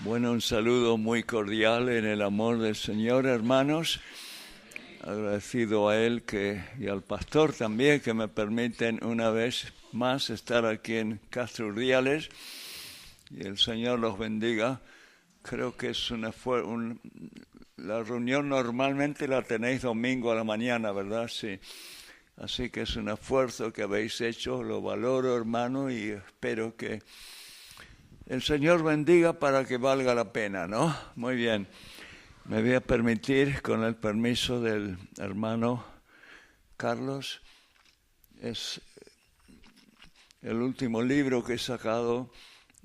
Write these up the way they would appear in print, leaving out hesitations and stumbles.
Bueno, un saludo muy cordial en el amor del Señor, hermanos. Agradecido a él y al pastor también que me permiten una vez más estar aquí en Castro Urdiales. Y el Señor los bendiga. Creo que es la reunión normalmente la tenéis domingo a la mañana, ¿verdad? Sí. Así que es un esfuerzo que habéis hecho, lo valoro, hermano, y espero que el Señor bendiga para que valga la pena, ¿no? Muy bien. Me voy a permitir, con el permiso del hermano Carlos, es el último libro que he sacado,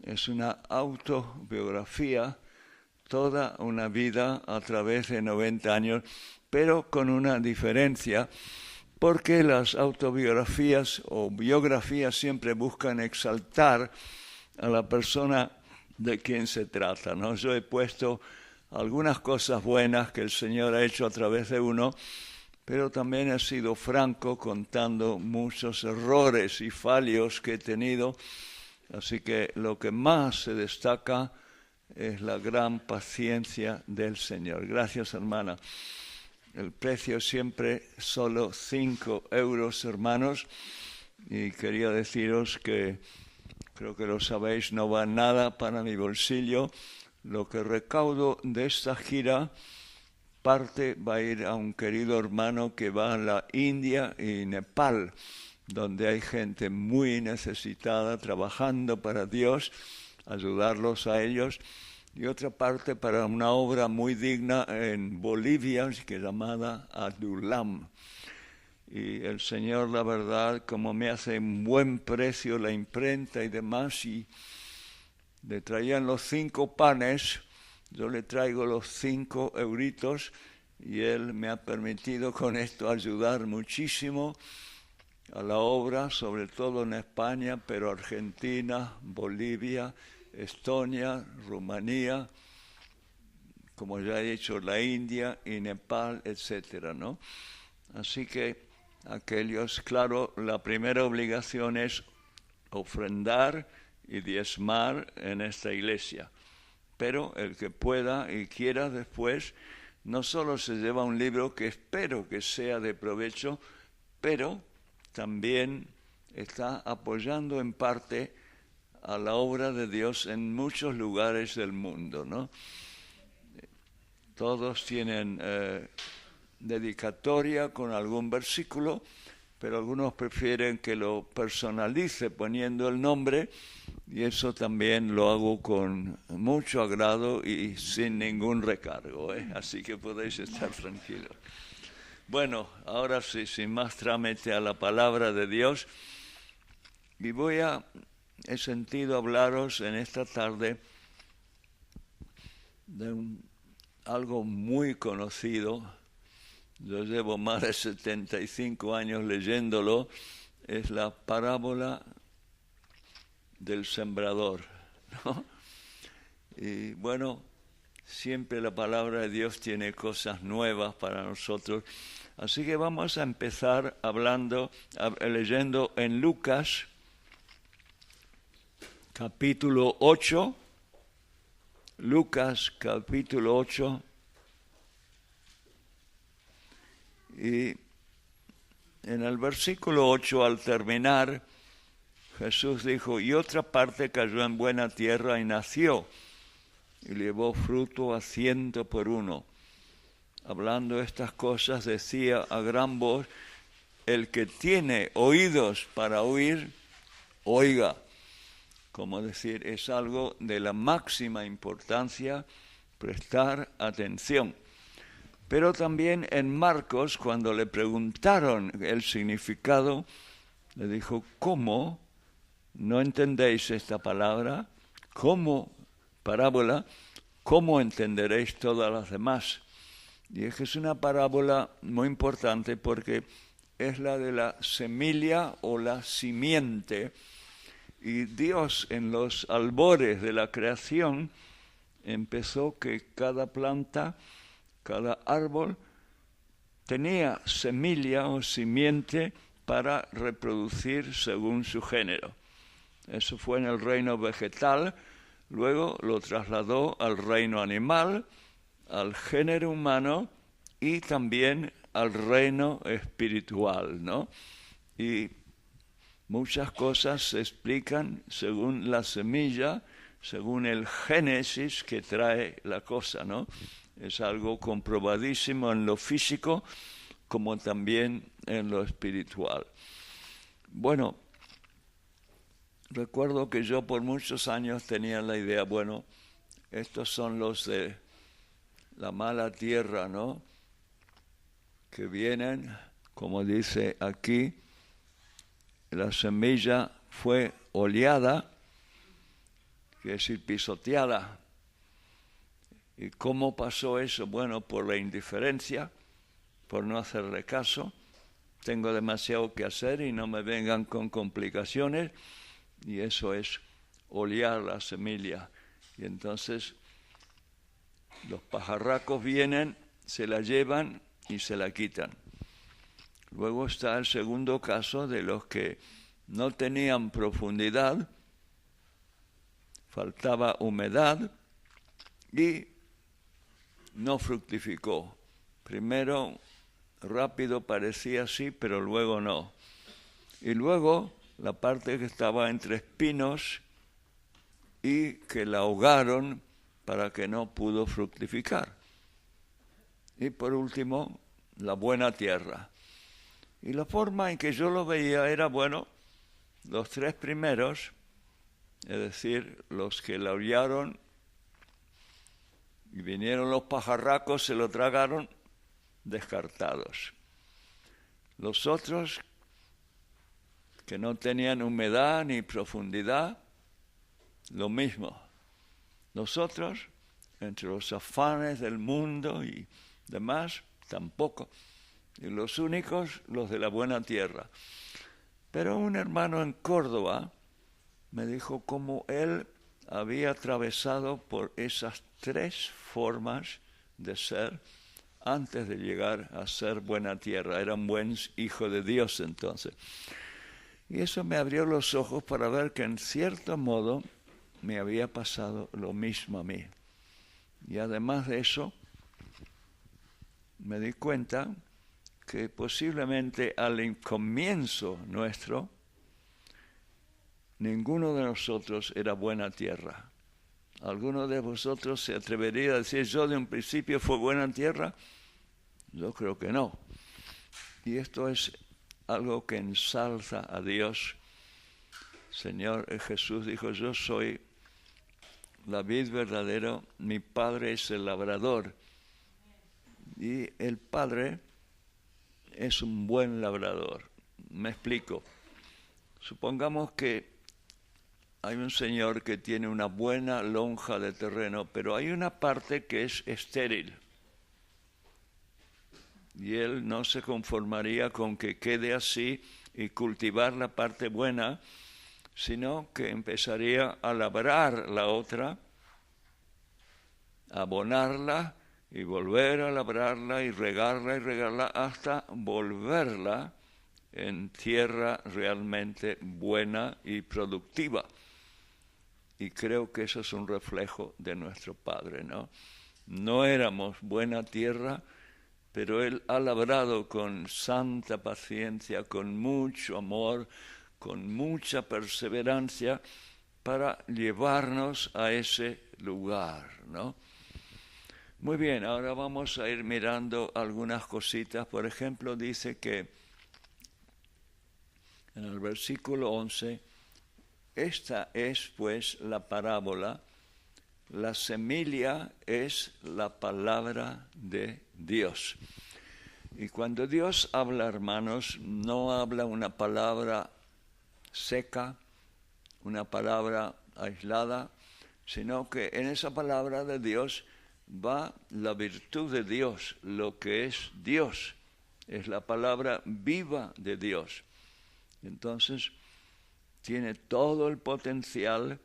es una autobiografía, toda una vida a través de 90 años, pero con una diferencia, porque las autobiografías o biografías siempre buscan exaltar a la persona de quien se trata, ¿no? Yo he puesto algunas cosas buenas que el Señor ha hecho a través de uno, pero también he sido franco contando muchos errores y fallos que he tenido, así que lo que más se destaca es la gran paciencia del Señor. Gracias, hermana. El precio siempre solo 5 euros, hermanos, y quería deciros que creo que lo sabéis, no va nada para mi bolsillo. Lo que recaudo de esta gira, parte va a ir a un querido hermano que va a la India y Nepal, donde hay gente muy necesitada trabajando para Dios, ayudarlos a ellos. Y otra parte para una obra muy digna en Bolivia, que es llamada Adulam. Y el Señor, la verdad, como me hace un buen precio la imprenta y demás, y le traían los 5 panes, yo le traigo los 5 euritos, y él me ha permitido con esto ayudar muchísimo a la obra, sobre todo en España, pero Argentina, Bolivia, Estonia, Rumanía, como ya he dicho, la India y Nepal, etcétera, ¿no? Así que aquellos, claro, la primera obligación es ofrendar y diezmar en esta iglesia. Pero el que pueda y quiera después, no solo se lleva un libro que espero que sea de provecho, pero también está apoyando en parte a la obra de Dios en muchos lugares del mundo, ¿no? Todos tienen dedicatoria con algún versículo, pero algunos prefieren que lo personalice poniendo el nombre, y eso también lo hago con mucho agrado y sin ningún recargo, ¿eh? Así que podéis estar tranquilos. Bueno, ahora sí, sin más trámite a la palabra de Dios, y he sentido hablaros en esta tarde de algo muy conocido. Yo llevo más de 75 años leyéndolo, es la parábola del sembrador, ¿no? Y bueno, siempre la palabra de Dios tiene cosas nuevas para nosotros. Así que vamos a empezar leyendo en Lucas, capítulo 8, Lucas, capítulo 8, y en el versículo 8, al terminar, Jesús dijo, y otra parte cayó en buena tierra y nació, y llevó fruto a 100 por uno. Hablando estas cosas, decía a gran voz, el que tiene oídos para oír, oiga. Como decir, es algo de la máxima importancia prestar atención. Pero también en Marcos, cuando le preguntaron el significado, le dijo, ¿cómo no entendéis esta palabra? ¿Cómo, parábola, cómo entenderéis todas las demás? Y es que es una parábola muy importante porque es la de la semilla o la simiente. Y Dios en los albores de la creación empezó que cada planta, cada árbol tenía semilla o simiente para reproducir según su género. Eso fue en el reino vegetal. luego lo trasladó al reino animal, al género humano y también al reino espiritual, ¿no? Y muchas cosas se explican según la semilla, según el génesis que trae la cosa, ¿no? Es algo comprobadísimo en lo físico como también en lo espiritual. Bueno, recuerdo que yo por muchos años tenía la idea, bueno, estos son los de la mala tierra, ¿no? Que vienen, como dice aquí, la semilla fue oleada, quiere decir pisoteada. ¿Y cómo pasó eso? Bueno, por la indiferencia, por no hacerle caso. Tengo demasiado que hacer y no me vengan con complicaciones. Y eso es olear la semilla. Y entonces los pajarracos vienen, se la llevan y se la quitan. Luego está el segundo caso de los que no tenían profundidad, faltaba humedad y no fructificó. Primero rápido parecía así, pero luego no. Y luego la parte que estaba entre espinos y que la ahogaron para que no pudo fructificar. Y por último, la buena tierra. Y la forma en que yo lo veía era, bueno, los tres primeros, es decir, los que la hollaron y vinieron los pajarracos, se lo tragaron, descartados. Los otros, que no tenían humedad ni profundidad, lo mismo. Los otros, entre los afanes del mundo y demás, tampoco. Y los únicos, los de la buena tierra. Pero un hermano en Córdoba me dijo cómo él había atravesado por esas tres formas de ser antes de llegar a ser buena tierra. Era un buen hijo de Dios entonces. Y eso me abrió los ojos para ver que en cierto modo me había pasado lo mismo a mí. Y además de eso, me di cuenta que posiblemente al comienzo nuestro, ninguno de nosotros era buena tierra. ¿Alguno de vosotros se atrevería a decir, yo de un principio fue buena tierra? Yo creo que no. Y esto es algo que ensalza a Dios. Señor Jesús dijo, yo soy la vid verdadera, mi Padre es el labrador. Y el Padre es un buen labrador. Me explico. Supongamos que hay un señor que tiene una buena lonja de terreno, pero hay una parte que es estéril. Y él no se conformaría con que quede así y cultivar la parte buena, sino que empezaría a labrar la otra, a abonarla y volver a labrarla y regarla hasta volverla en tierra realmente buena y productiva. Y creo que eso es un reflejo de nuestro Padre, ¿no? No éramos buena tierra, pero Él ha labrado con santa paciencia, con mucho amor, con mucha perseverancia, para llevarnos a ese lugar, ¿no? Muy bien, ahora vamos a ir mirando algunas cositas. Por ejemplo, dice que en el versículo 11, esta es pues la parábola, la semilla es la palabra de Dios. Y cuando Dios habla, hermanos, no habla una palabra seca, una palabra aislada, sino que en esa palabra de Dios va la virtud de Dios, lo que es Dios, es la palabra viva de Dios. Entonces, tiene todo el potencial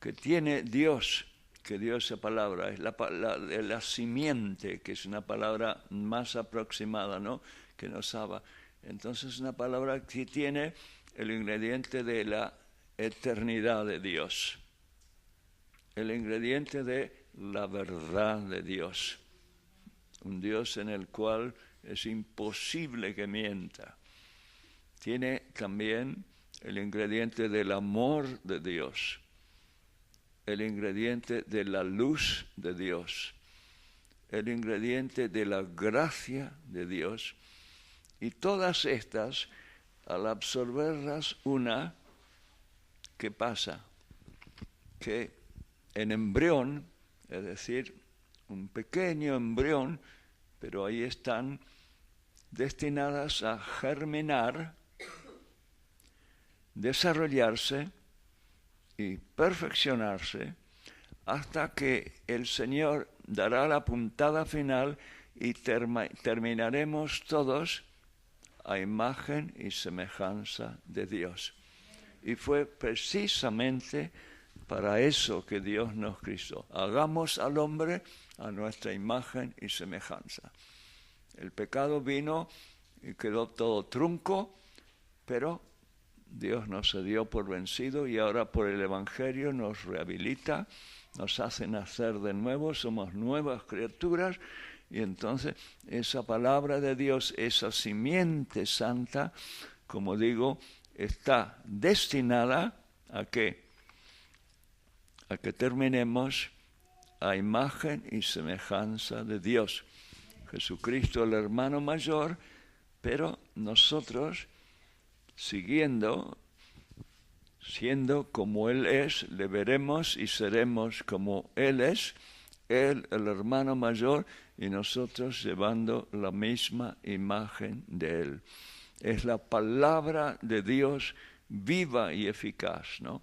que tiene Dios, que dio esa palabra, es la simiente, que es una palabra más aproximada, ¿no?, que nos habla. Entonces, una palabra que tiene el ingrediente de la eternidad de Dios. el ingrediente de la verdad de Dios. Un Dios en el cual es imposible que mienta. Tiene también el ingrediente del amor de Dios, el ingrediente de la luz de Dios, el ingrediente de la gracia de Dios. Y todas estas, al absorberlas una, ¿qué pasa? Que en embrión, es decir, un pequeño embrión, pero ahí están destinadas a germinar, desarrollarse y perfeccionarse hasta que el Señor dará la puntada final y terminaremos todos a imagen y semejanza de Dios. Y fue precisamente para eso que Dios nos crió. Hagamos al hombre a nuestra imagen y semejanza. El pecado vino y quedó todo trunco, pero Dios nos dio por vencido y ahora por el Evangelio nos rehabilita, nos hace nacer de nuevo, somos nuevas criaturas y entonces esa palabra de Dios, esa simiente santa, como digo, está destinada a que terminemos a imagen y semejanza de Dios. Jesucristo el hermano mayor, pero nosotros siendo como Él es, le veremos y seremos como Él es, Él el hermano mayor y nosotros llevando la misma imagen de Él. Es la palabra de Dios viva y eficaz, ¿no?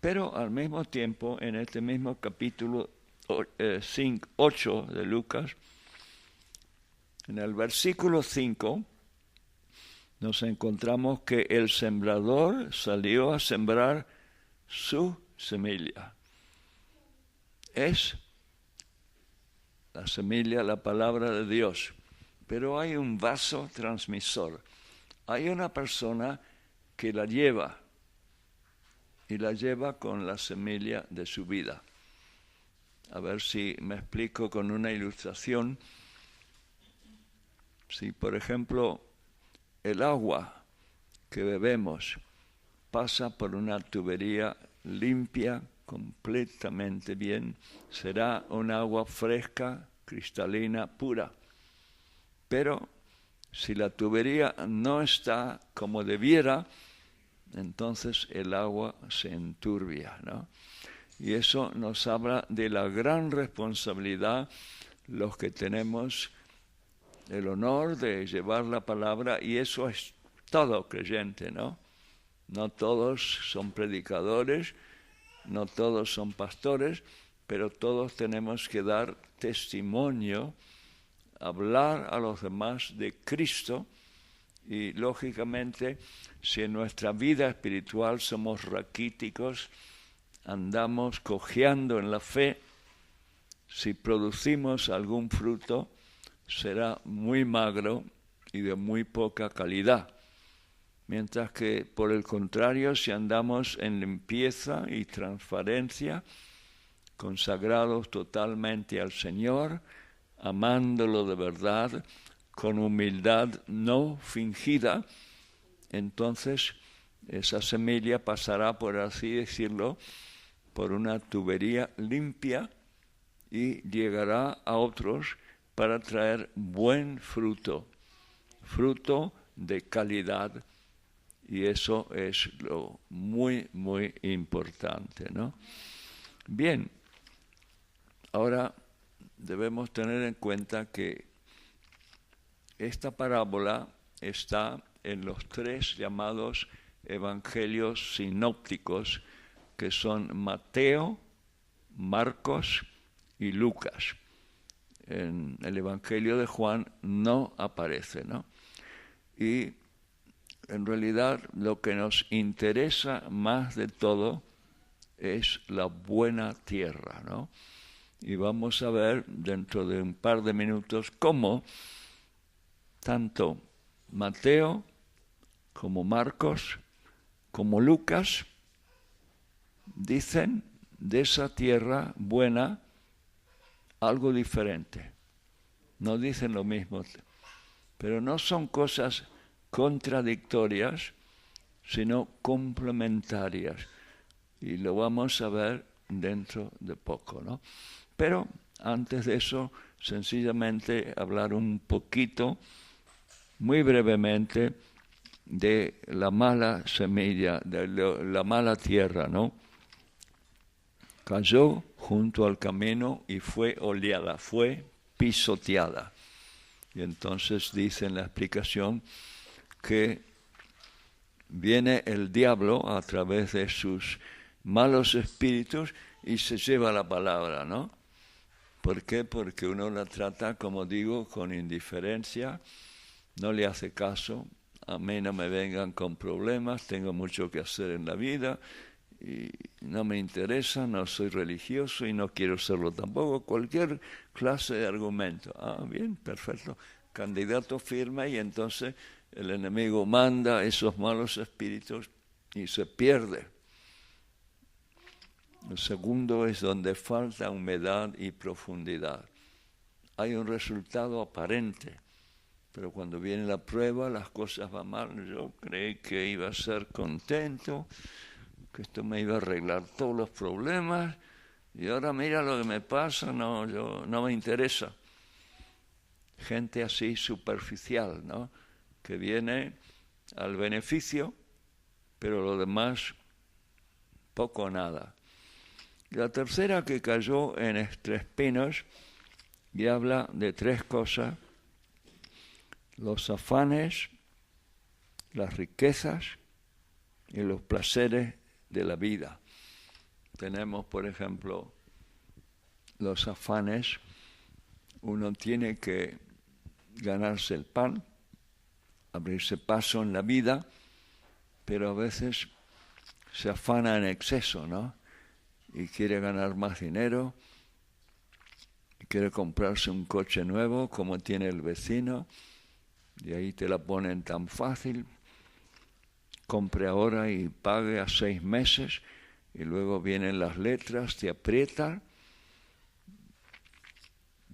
Pero al mismo tiempo, en este mismo capítulo 8 de Lucas, en el versículo 5, nos encontramos que el sembrador salió a sembrar su semilla. Es la semilla, la palabra de Dios, pero hay un vaso transmisor. Hay una persona que la lleva, y la lleva con la semilla de su vida. A ver si me explico con una ilustración. Si, por ejemplo, el agua que bebemos pasa por una tubería limpia, completamente bien, será un agua fresca, cristalina, pura. Pero si la tubería no está como debiera, entonces el agua se enturbia, ¿no? Y eso nos habla de la gran responsabilidad los que tenemos el honor de llevar la palabra, y eso es todo creyente, ¿no? No todos son predicadores, no todos son pastores, pero todos tenemos que dar testimonio, hablar a los demás de Cristo. Y lógicamente, si en nuestra vida espiritual somos raquíticos, andamos cojeando en la fe, si producimos algún fruto, será muy magro y de muy poca calidad. Mientras que, por el contrario, si andamos en limpieza y transparencia, consagrados totalmente al Señor, amándolo de verdad, con humildad no fingida, entonces esa semilla pasará, por así decirlo, por una tubería limpia y llegará a otros para traer buen fruto, fruto de calidad, y eso es lo muy, muy importante, ¿no? Bien, ahora debemos tener en cuenta que esta parábola está en los tres llamados evangelios sinópticos, que son Mateo, Marcos y Lucas. En el Evangelio de Juan no aparece, ¿no? Y en realidad lo que nos interesa más de todo es la buena tierra, ¿no? Y vamos a ver dentro de un par de minutos cómo tanto Mateo como Marcos como Lucas dicen de esa tierra buena algo diferente. No dicen lo mismo, pero no son cosas contradictorias, sino complementarias. Y lo vamos a ver dentro de poco, ¿no? Pero antes de eso, sencillamente hablar un poquito, muy brevemente, de la mala semilla, de la mala tierra, ¿no? Cayó junto al camino y fue oleada, fue pisoteada. Y entonces dice en la explicación que viene el diablo a través de sus malos espíritus y se lleva la palabra, ¿no? ¿Por qué? Porque uno la trata, como digo, con indiferencia, no le hace caso. A mí no me vengan con problemas, tengo mucho que hacer en la vida y no me interesa, no soy religioso y no quiero serlo tampoco. Cualquier clase de argumento. Ah, bien, perfecto. Candidato firme y entonces el enemigo manda esos malos espíritus y se pierde. El segundo es donde falta humedad y profundidad. Hay un resultado aparente, pero cuando viene la prueba las cosas van mal. Yo creí que iba a ser contento, que esto me iba a arreglar todos los problemas y ahora mira lo que me pasa, no me interesa. Gente así superficial, ¿no? Que viene al beneficio, pero lo demás poco o nada. Y la tercera que cayó en espinos y habla de tres cosas: los afanes, las riquezas y los placeres de la vida. Tenemos, por ejemplo, los afanes. Uno tiene que ganarse el pan, abrirse paso en la vida, pero a veces se afana en exceso, ¿no? Y quiere ganar más dinero, y quiere comprarse un coche nuevo como tiene el vecino, y ahí te la ponen tan fácil. Compre ahora y pague a 6 meses, y luego vienen las letras, te aprietan.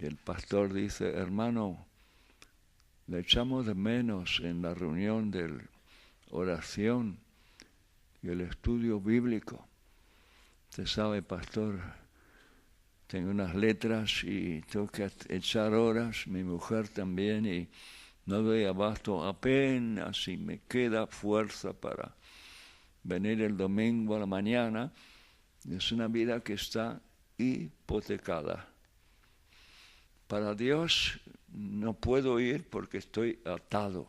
Y el pastor dice: hermano, le echamos de menos en la reunión de oración y el estudio bíblico. Usted sabe, pastor, tengo unas letras y tengo que echar horas, mi mujer también, y no doy abasto, apenas si me queda fuerza para venir el domingo a la mañana. Es una vida que está hipotecada. Para Dios no puedo ir porque estoy atado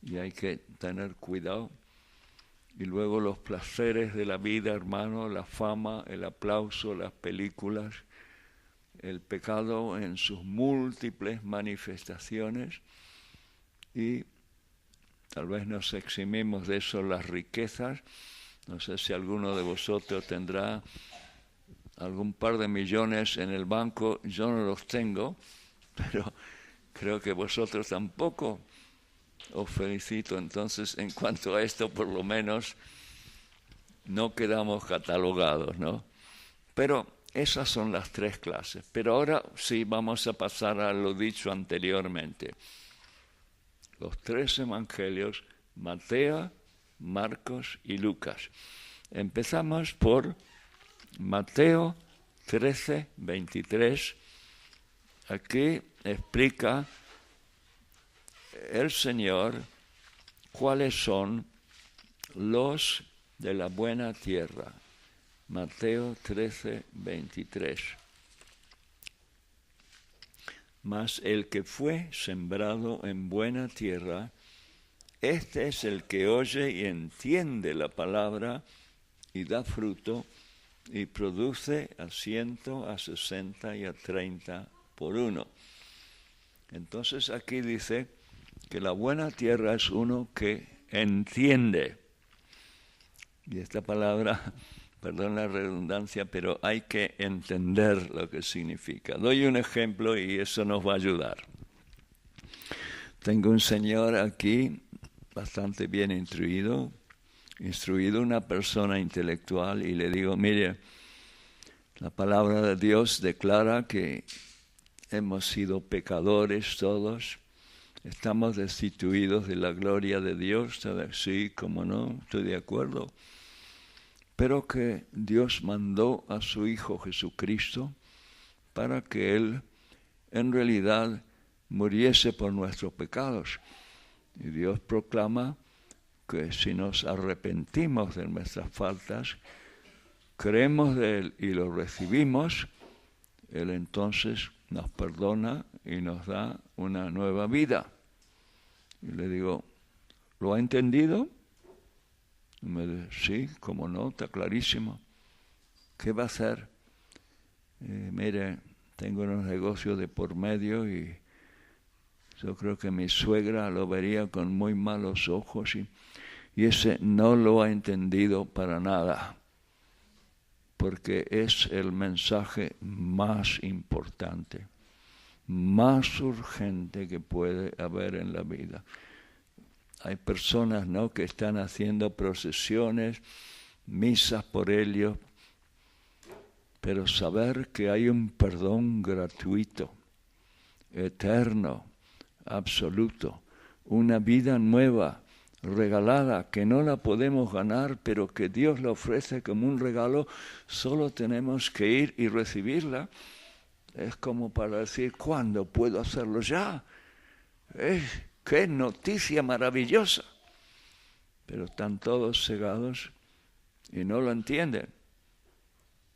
y hay que tener cuidado. Y luego los placeres de la vida, hermano, la fama, el aplauso, las películas, el pecado en sus múltiples manifestaciones, y tal vez nos eximimos de eso, las riquezas. No sé si alguno de vosotros tendrá algún par de millones en el banco. Yo no los tengo, pero creo que vosotros tampoco. Os felicito. Entonces, en cuanto a esto, por lo menos no quedamos catalogados, ¿no? Pero esas son las tres clases. Pero ahora sí vamos a pasar a lo dicho anteriormente. Los tres evangelios, Mateo, Marcos y Lucas. Empezamos por Mateo 13, 23. Aquí explica el Señor cuáles son los de la buena tierra. Mateo 13, 23. Mas el que fue sembrado en buena tierra, este es el que oye y entiende la palabra y da fruto y produce a 100, a 60 y a 30 por uno. Entonces aquí dice que la buena tierra es uno que entiende. Y esta palabra, perdón la redundancia, pero hay que entender lo que significa. Doy un ejemplo y eso nos va a ayudar. Tengo un señor aquí, bastante bien instruido, instruido una persona intelectual y le digo, mire, la palabra de Dios declara que hemos sido pecadores todos, estamos destituidos de la gloria de Dios. Sí, cómo no, estoy de acuerdo. Pero que Dios mandó a su Hijo Jesucristo para que Él en realidad muriese por nuestros pecados. Y Dios proclama que si nos arrepentimos de nuestras faltas, creemos de Él y lo recibimos, Él entonces nos perdona y nos da una nueva vida. Y le digo, ¿lo ha entendido? Y me dice, sí, cómo no, está clarísimo. ¿Qué va a hacer? Mire, tengo unos negocios de por medio y yo creo que mi suegra lo vería con muy malos ojos y ese no lo ha entendido para nada, porque es el mensaje más importante, más urgente que puede haber en la vida. Hay personas, ¿no?, que están haciendo procesiones, misas por ellos, pero saber que hay un perdón gratuito, eterno, absoluto, una vida nueva, regalada, que no la podemos ganar, pero que Dios la ofrece como un regalo, solo tenemos que ir y recibirla. Es como para decir, ¿cuándo puedo hacerlo ya? ¡Qué noticia maravillosa! Pero están todos cegados y no lo entienden.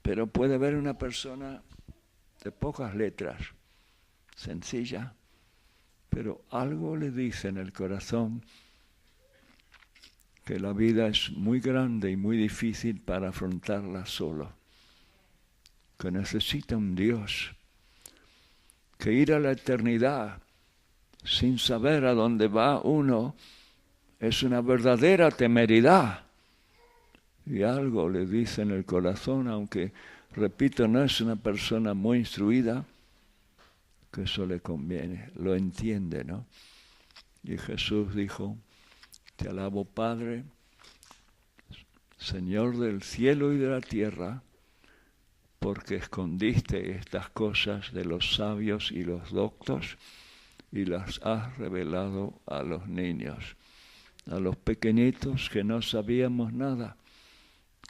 Pero puede haber una persona de pocas letras, sencilla, pero algo le dice en el corazón que la vida es muy grande y muy difícil para afrontarla solo, que necesita un Dios, que ir a la eternidad sin saber a dónde va uno es una verdadera temeridad. Y algo le dice en el corazón, aunque, repito, no es una persona muy instruida, que eso le conviene, lo entiende, ¿no? Y Jesús dijo, te alabo, Padre, Señor del cielo y de la tierra, porque escondiste estas cosas de los sabios y los doctos y las has revelado a los niños, a los pequeñitos que no sabíamos nada,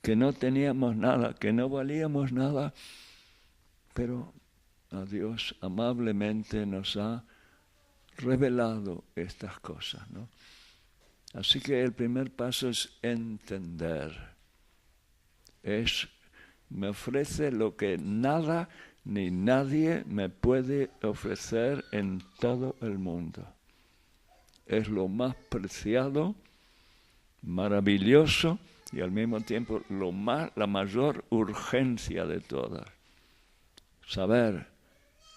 que no teníamos nada, que no valíamos nada, pero a Dios amablemente nos ha revelado estas cosas, ¿no? Así que el primer paso es entender. Me ofrece lo que nada ni nadie me puede ofrecer en todo el mundo. Es lo más preciado, maravilloso y al mismo tiempo la mayor urgencia de todas. Saber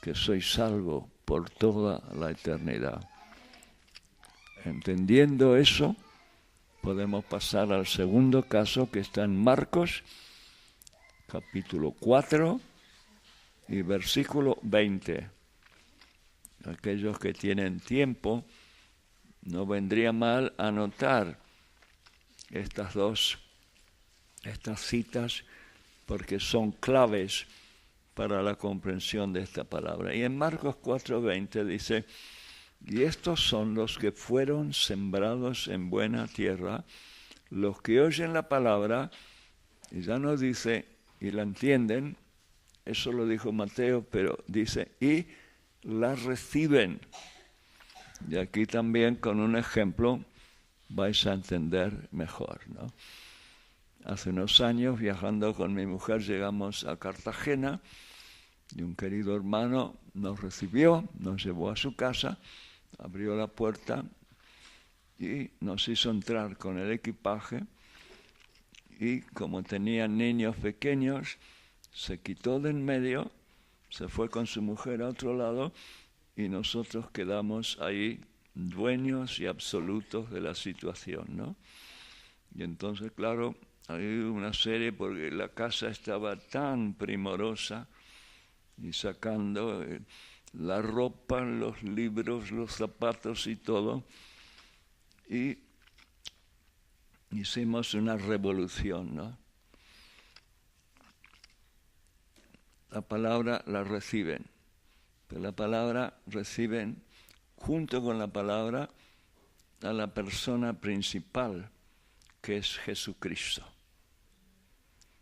que soy salvo por toda la eternidad. Entendiendo eso, podemos pasar al segundo caso que está en Marcos, capítulo 4 y versículo 20. Aquellos que tienen tiempo, no vendría mal anotar estas citas, porque son claves para la comprensión de esta palabra. Y en Marcos 4:20 dice, y estos son los que fueron sembrados en buena tierra, los que oyen la palabra, y ya no dice, y la entienden, eso lo dijo Mateo, pero dice, y la reciben. Y aquí también con un ejemplo vais a entender mejor, ¿no? Hace unos años, viajando con mi mujer, llegamos a Cartagena, y un querido hermano nos recibió, nos llevó a su casa, abrió la puerta y nos hizo entrar con el equipaje, y como tenían niños pequeños, se quitó de en medio, se fue con su mujer a otro lado y nosotros quedamos ahí dueños y absolutos de la situación, ¿no? Y entonces, claro, hay una serie, porque la casa estaba tan primorosa, y sacando la ropa, los libros, los zapatos y todo. Y hicimos una revolución, ¿no? La palabra la reciben, pero la palabra reciben junto con la palabra a la persona principal, que es Jesucristo.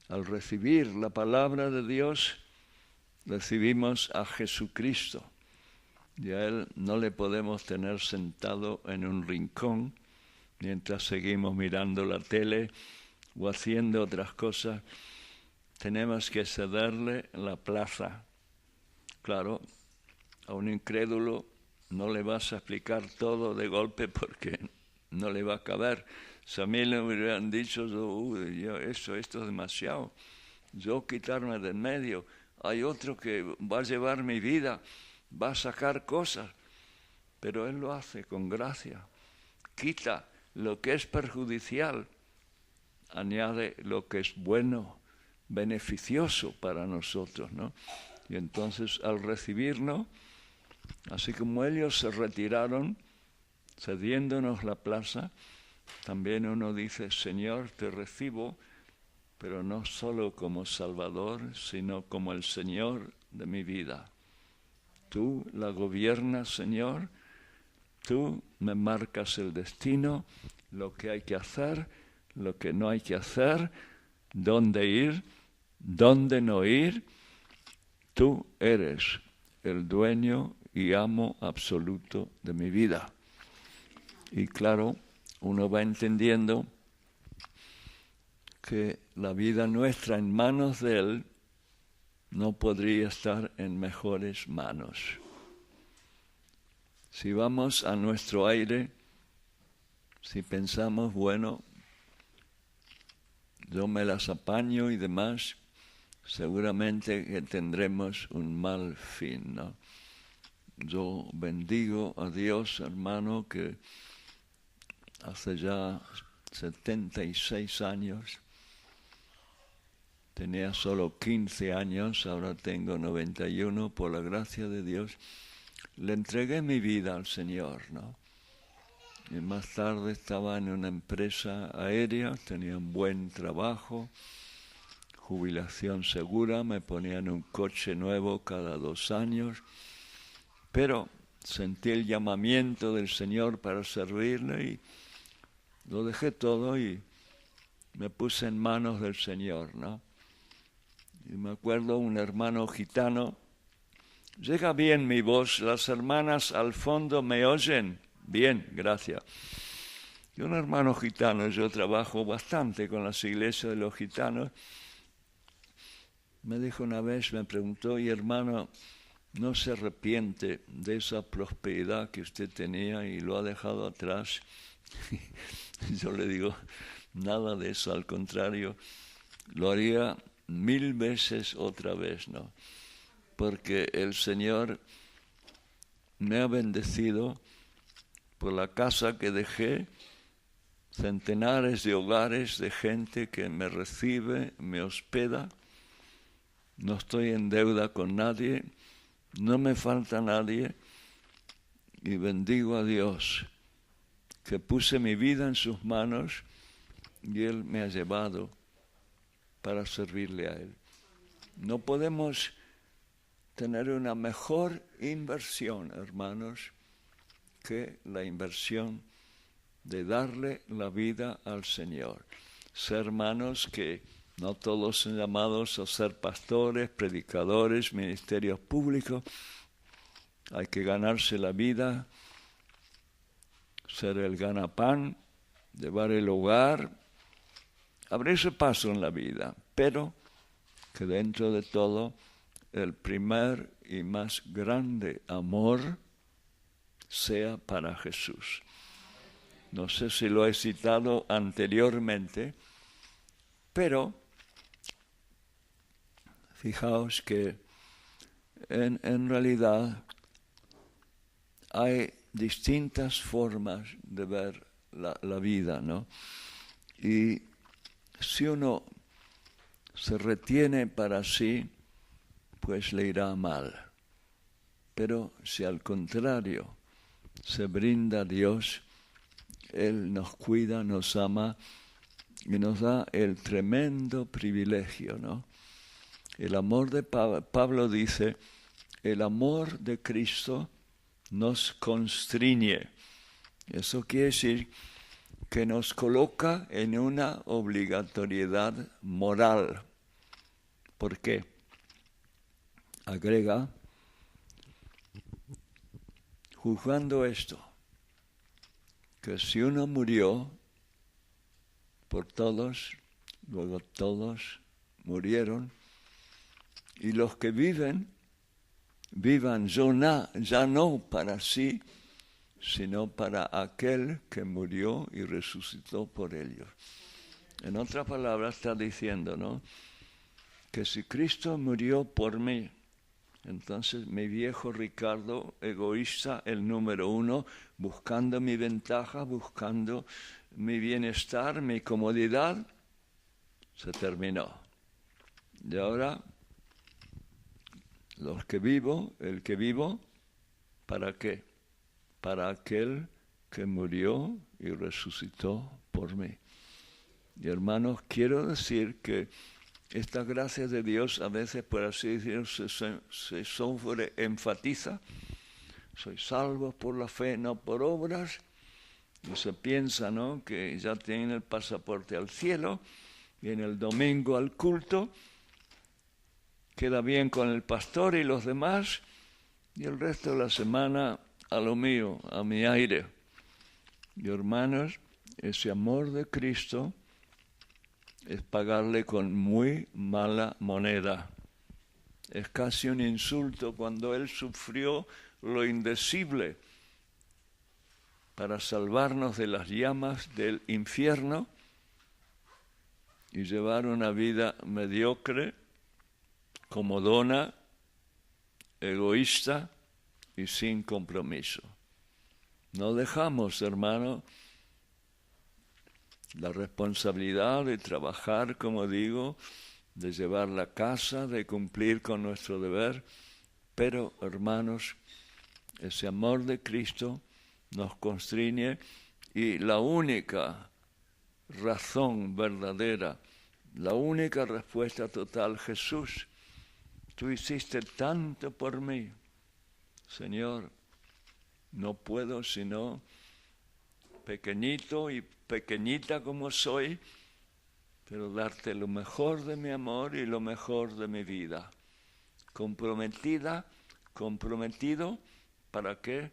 Al recibir la palabra de Dios, recibimos a Jesucristo. Y a Él no le podemos tener sentado en un rincón mientras seguimos mirando la tele o haciendo otras cosas. Tenemos que cederle la plaza. Claro, a un incrédulo no le vas a explicar todo de golpe porque no le va a caber. Si a mí le hubieran dicho, esto es demasiado, yo quitarme del medio, hay otro que va a llevar mi vida, va a sacar cosas, pero Él lo hace con gracia. Quita lo que es perjudicial, añade lo que es bueno, beneficioso para nosotros, ¿no? Y entonces al recibirnos, así como ellos se retiraron, cediéndonos la plaza, también uno dice, Señor, te recibo, pero no solo como Salvador, sino como el Señor de mi vida. Tú la gobiernas, Señor, tú me marcas el destino, lo que hay que hacer, lo que no hay que hacer, dónde ir, dónde no ir. Tú eres el dueño y amo absoluto de mi vida. Y claro, uno va entendiendo que la vida nuestra en manos de Él no podría estar en mejores manos. Si vamos a nuestro aire, si pensamos, bueno, yo me las apaño y demás, seguramente que tendremos un mal fin, ¿no? Yo bendigo a Dios, hermano, que hace ya 76 años, tenía solo 15 años, ahora tengo 91, por la gracia de Dios, le entregué mi vida al Señor, ¿no? Y más tarde estaba en una empresa aérea, tenía un buen trabajo, jubilación segura, me ponían un coche nuevo cada 2 años, pero sentí el llamamiento del Señor para servirle y lo dejé todo y me puse en manos del Señor, ¿no? Y me acuerdo un hermano gitano, llega bien mi voz, las hermanas al fondo me oyen, bien, gracias. Y un hermano gitano, yo trabajo bastante con las iglesias de los gitanos, me dijo una vez, me preguntó, y hermano, ¿no se arrepiente de esa prosperidad que usted tenía y lo ha dejado atrás? Yo le digo, nada de eso, al contrario, lo haría 1000 veces otra vez, ¿no? Porque el Señor me ha bendecido por la casa que dejé, centenares de hogares de gente que me recibe, me hospeda, no estoy en deuda con nadie, no me falta nadie y bendigo a Dios que puse mi vida en sus manos y Él me ha llevado para servirle a Él. No podemos tener una mejor inversión, hermanos, que la inversión de darle la vida al Señor. Ser hermanos que no todos son llamados a ser pastores, predicadores, ministerios públicos. Hay que ganarse la vida, ser el ganapán, llevar el hogar, abrirse paso en la vida, pero que dentro de todo el primer y más grande amor sea para Jesús. No sé si lo he citado anteriormente, pero fijaos que en realidad hay distintas formas de ver la vida, ¿no? Y si uno se retiene para sí, pues le irá mal. Pero si al contrario se brinda a Dios, Él nos cuida, nos ama y nos da el tremendo privilegio, ¿no? El amor de Pablo dice, el amor de Cristo nos constriñe. Eso quiere decir que nos coloca en una obligatoriedad moral. ¿Por qué? Agrega, juzgando esto, que si uno murió por todos, luego todos murieron, y los que vivan ya no para sí, sino para aquel que murió y resucitó por ellos. En otras palabras está diciendo, ¿no?, que si Cristo murió por mí, entonces mi viejo Ricardo, egoísta, el número uno, buscando mi ventaja, buscando mi bienestar, mi comodidad, se terminó. Y ahora, el que vivo, ¿para qué? Para aquel que murió y resucitó por mí. Y hermanos, quiero decir que esta gracia de Dios a veces, por así decirlo, se sobreenfatiza. Soy salvo por la fe, no por obras. Y se piensa, ¿no?, que ya tienen el pasaporte al cielo, viene el domingo al culto, queda bien con el pastor y los demás, y el resto de la semana a lo mío, a mi aire. Y hermanos, ese amor de Cristo es pagarle con muy mala moneda. Es casi un insulto cuando Él sufrió lo indecible para salvarnos de las llamas del infierno y llevar una vida mediocre, comodona, egoísta y sin compromiso. No dejamos, hermano, la responsabilidad de trabajar, como digo, de llevar la casa, de cumplir con nuestro deber, pero, hermanos, ese amor de Cristo nos constriñe y la única razón verdadera, la única respuesta total, Jesús, tú hiciste tanto por mí, Señor, no puedo sino, pequeñito y pequeñita como soy, pero darte lo mejor de mi amor y lo mejor de mi vida. Comprometido, ¿para qué?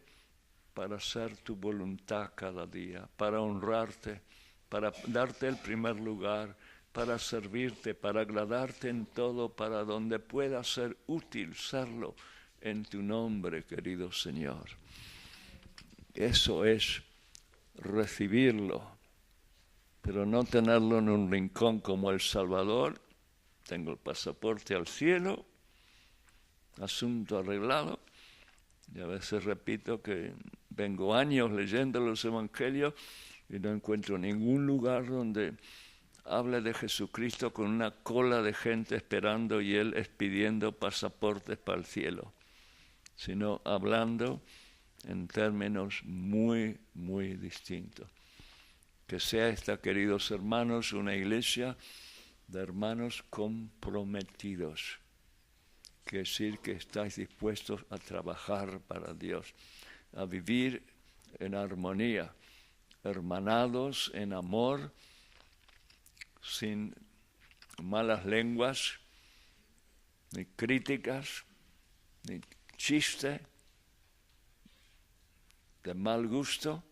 Para hacer tu voluntad cada día, para honrarte, para darte el primer lugar, para servirte, para agradarte en todo, para donde pueda ser útil serlo en tu nombre, querido Señor. Eso es recibirlo, pero no tenerlo en un rincón como El Salvador. Tengo el pasaporte al cielo, asunto arreglado. Y a veces repito que vengo años leyendo los evangelios y no encuentro ningún lugar donde hable de Jesucristo con una cola de gente esperando y Él expidiendo pasaportes para el cielo, sino hablando en términos muy, muy distintos. Que sea esta, queridos hermanos, una iglesia de hermanos comprometidos. Quiere decir que estáis dispuestos a trabajar para Dios, a vivir en armonía, hermanados en amor, sin malas lenguas, ni críticas, ni chiste de mal gusto,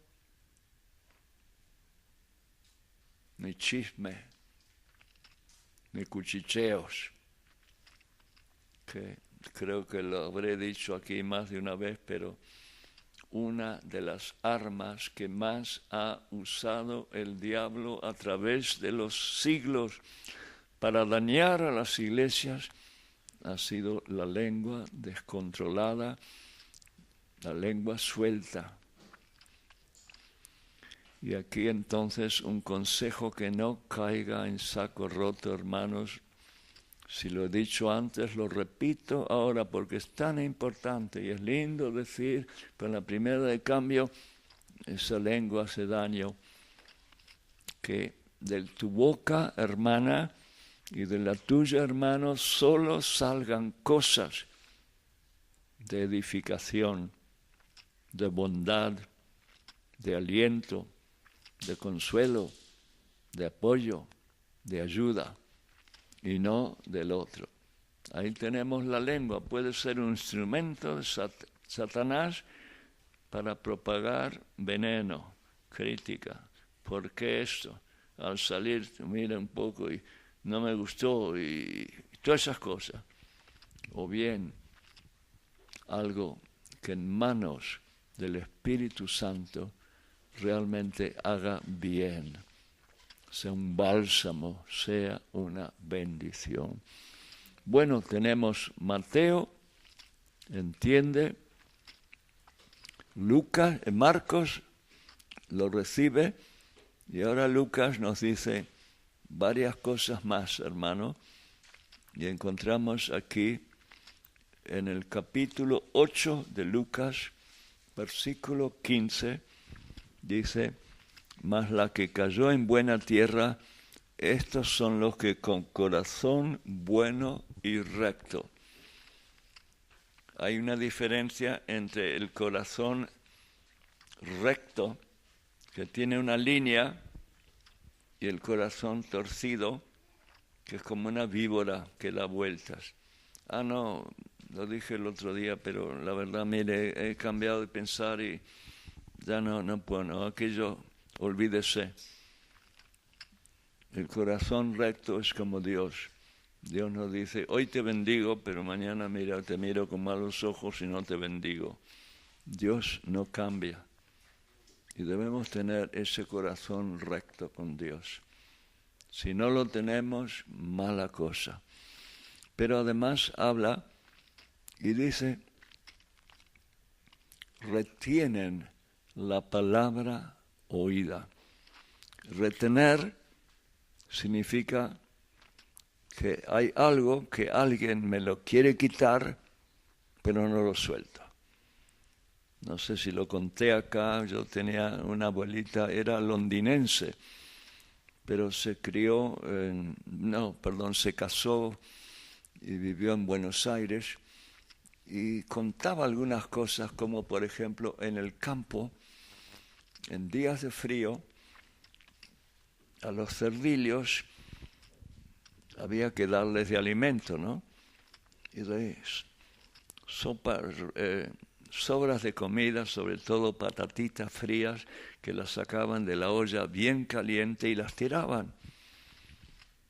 ni chisme, ni cuchicheos, que creo que lo habré dicho aquí más de una vez, pero una de las armas que más ha usado el diablo a través de los siglos para dañar a las iglesias ha sido la lengua descontrolada, la lengua suelta. Y aquí entonces un consejo: que no caiga en saco roto, hermanos. Si lo he dicho antes, lo repito ahora porque es tan importante y es lindo decir, pero en la primera de cambio esa lengua hace daño. Que de tu boca, hermana, y de la tuya, hermano, solo salgan cosas de edificación, de bondad, de aliento, de consuelo, de apoyo, de ayuda, y no del otro. Ahí tenemos la lengua, puede ser un instrumento de Satanás para propagar veneno, crítica. ¿Por qué esto? Al salir, mira un poco y no me gustó y todas esas cosas. O bien, algo que en manos del Espíritu Santo realmente haga bien, sea un bálsamo, sea una bendición. Bueno, tenemos Mateo, entiende, Marcos lo recibe, y ahora Lucas nos dice varias cosas más, hermano, y encontramos aquí en el capítulo 8 de Lucas, versículo 15, dice: mas la que cayó en buena tierra, estos son los que con corazón bueno y recto. Hay una diferencia entre el corazón recto, que tiene una línea, y el corazón torcido, que es como una víbora que da vueltas. No, lo dije el otro día, pero la verdad, mire, he cambiado de pensar y ya no puedo, no, aquello, olvídese. El corazón recto es como Dios. Dios nos dice, hoy te bendigo, pero mañana te miro con malos ojos y no te bendigo. Dios no cambia. Y debemos tener ese corazón recto con Dios. Si no lo tenemos, mala cosa. Pero además habla y dice, retienen la palabra oída. Retener significa que hay algo que alguien me lo quiere quitar, pero no lo suelto. No sé si lo conté acá, yo tenía una abuelita, era londinense, pero se se casó y vivió en Buenos Aires, y contaba algunas cosas, como por ejemplo en el campo, en días de frío, a los cerdillos había que darles de alimento, ¿no? Y de sobras de comida, sobre todo patatitas frías, que las sacaban de la olla bien caliente y las tiraban.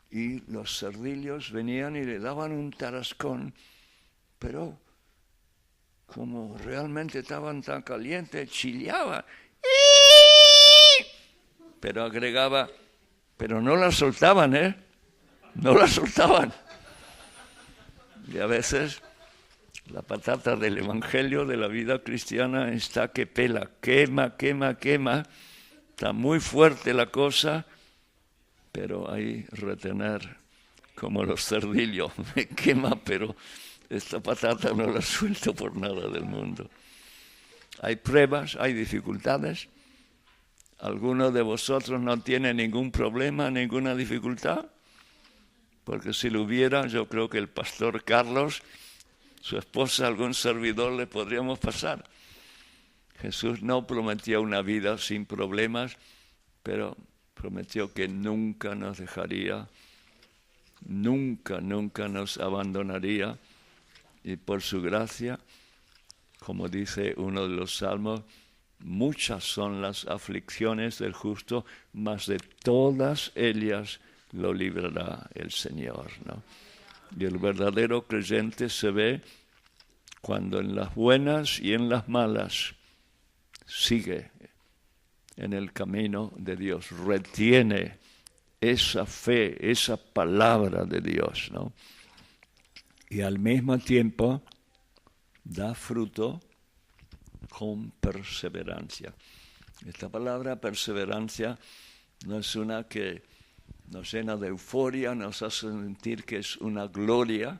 Y los cerdillos venían y le daban un tarascón, pero como realmente estaban tan calientes, chillaba. Pero agregaba, pero no las soltaban, no las soltaban. Y a veces la patata del evangelio de la vida cristiana está que pela, quema. Está muy fuerte la cosa, pero hay retener, como los cerdillos. Me quema, pero esta patata no la suelto por nada del mundo. Hay pruebas, hay dificultades. ¿Alguno de vosotros no tiene ningún problema, ninguna dificultad? Porque si lo hubiera, yo creo que el pastor Carlos, su esposa, algún servidor le podríamos pasar. Jesús no prometió una vida sin problemas, pero prometió que nunca nos dejaría, nunca nos abandonaría, y por su gracia, como dice uno de los salmos, muchas son las aflicciones del justo, mas de todas ellas lo librará el Señor, ¿no? Y el verdadero creyente se ve cuando en las buenas y en las malas sigue en el camino de Dios, retiene esa fe, esa palabra de Dios, ¿no? Y al mismo tiempo da fruto con perseverancia. Esta palabra perseverancia no es una que nos llena de euforia, nos hace sentir que es una gloria,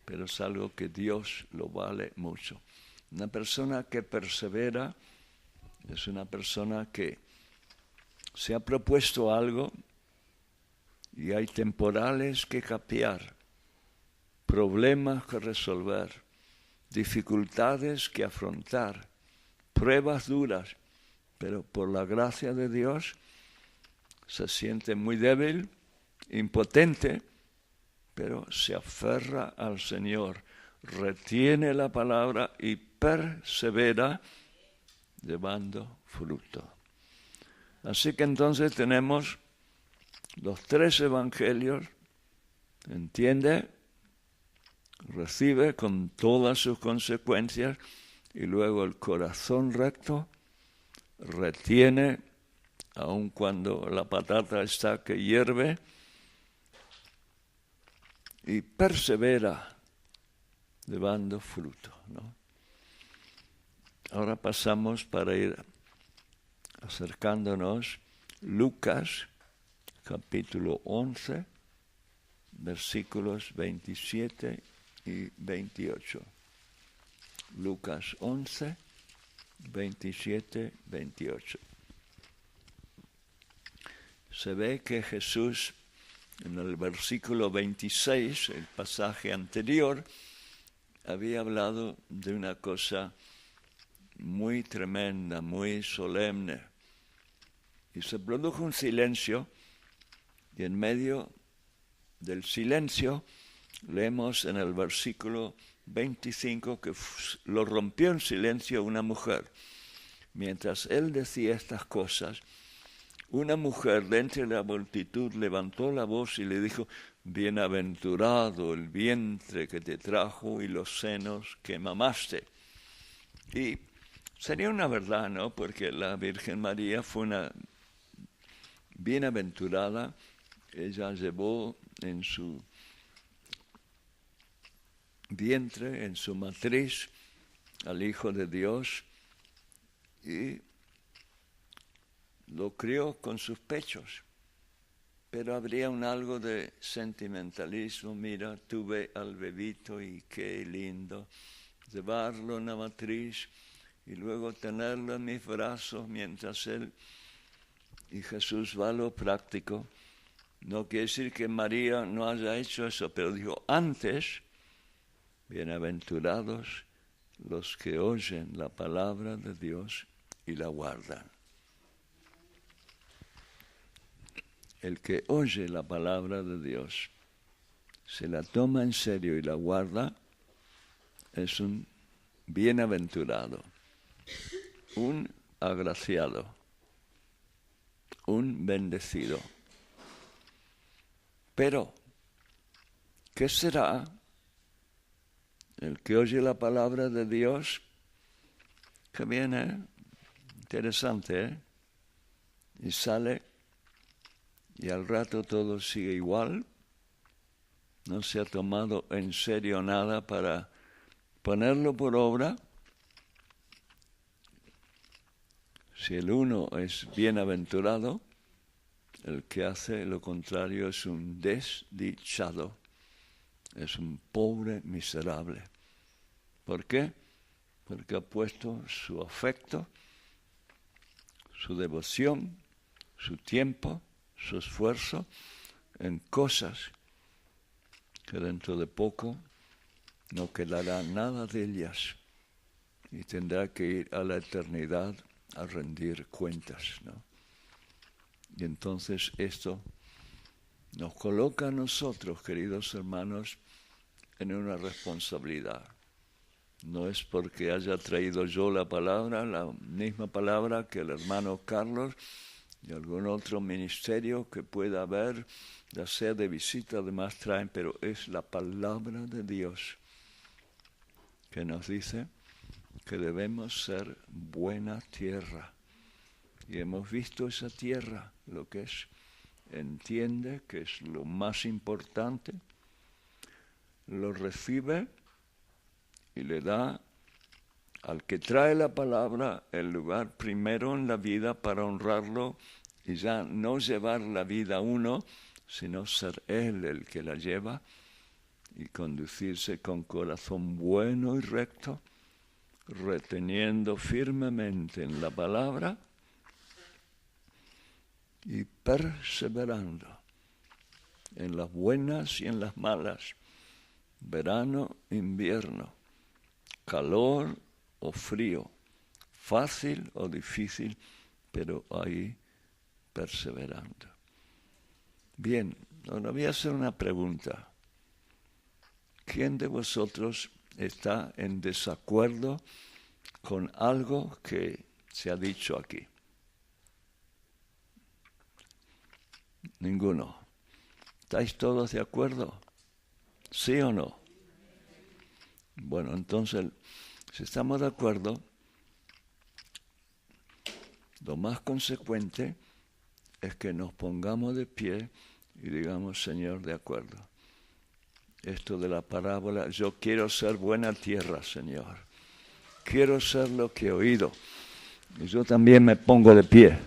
pero es algo que Dios lo vale mucho. Una persona que persevera es una persona que se ha propuesto algo y hay temporales que capear, problemas que resolver, dificultades que afrontar, pruebas duras, pero por la gracia de Dios se siente muy débil, impotente, pero se aferra al Señor, retiene la palabra y persevera llevando fruto. Así que entonces tenemos los 3 evangelios, entiende, recibe con todas sus consecuencias y luego el corazón recto retiene aun cuando la patata está que hierve y persevera llevando fruto, ¿no? Ahora pasamos para ir acercándonos Lucas capítulo 11, versículos 27 y 28. Lucas 11, 27, 28. Se ve que Jesús, en el versículo 26, el pasaje anterior, había hablado de una cosa muy tremenda, muy solemne. Y se produjo un silencio, y en medio del silencio leemos en el versículo 25 que lo rompió en silencio una mujer. Mientras él decía estas cosas, una mujer de entre la multitud levantó la voz y le dijo: bienaventurado el vientre que te trajo y los senos que mamaste. Y sería una verdad, ¿no? Porque la Virgen María fue una bienaventurada. Ella llevó en su vientre, en su matriz, al Hijo de Dios y lo crió con sus pechos. Pero habría algo de sentimentalismo. Mira, tuve al bebito y qué lindo llevarlo en la matriz y luego tenerlo en mis brazos mientras él y Jesús va a lo práctico. No quiere decir que María no haya hecho eso, pero dijo antes: bienaventurados los que oyen la palabra de Dios y la guardan. El que oye la palabra de Dios, se la toma en serio y la guarda, es un bienaventurado, un agraciado, un bendecido. Pero, ¿qué será el que oye la palabra de Dios? Que viene, interesante, ¿eh? Y sale, y al rato todo sigue igual. No se ha tomado en serio nada para ponerlo por obra. Si el uno es bienaventurado, el que hace lo contrario es un desdichado, es un pobre miserable. ¿Por qué? Porque ha puesto su afecto, su devoción, su tiempo, su esfuerzo en cosas que dentro de poco no quedará nada de ellas y tendrá que ir a la eternidad a rendir cuentas, ¿no? Y entonces esto nos coloca a nosotros, queridos hermanos, en una responsabilidad. No es porque haya traído yo la misma palabra que el hermano Carlos y algún otro ministerio que pueda haber, ya sea de visita, además traen, pero es la palabra de Dios que nos dice que debemos ser buena tierra. Y hemos visto esa tierra, lo que es, entiende que es lo más importante, lo recibe y le da al que trae la palabra el lugar primero en la vida para honrarlo y ya no llevar la vida uno, sino ser él el que la lleva y conducirse con corazón bueno y recto, reteniendo firmemente en la palabra y perseverando en las buenas y en las malas, verano, invierno, calor o frío, fácil o difícil, pero ahí perseverando. Bien, ahora voy a hacer una pregunta. ¿Quién de vosotros está en desacuerdo con algo que se ha dicho aquí? Ninguno. ¿Estáis todos de acuerdo? ¿Sí o no? Bueno, entonces, si estamos de acuerdo, lo más consecuente es que nos pongamos de pie y digamos, Señor, de acuerdo. Esto de la parábola, yo quiero ser buena tierra, Señor. Quiero ser lo que he oído. Y yo también me pongo de pie.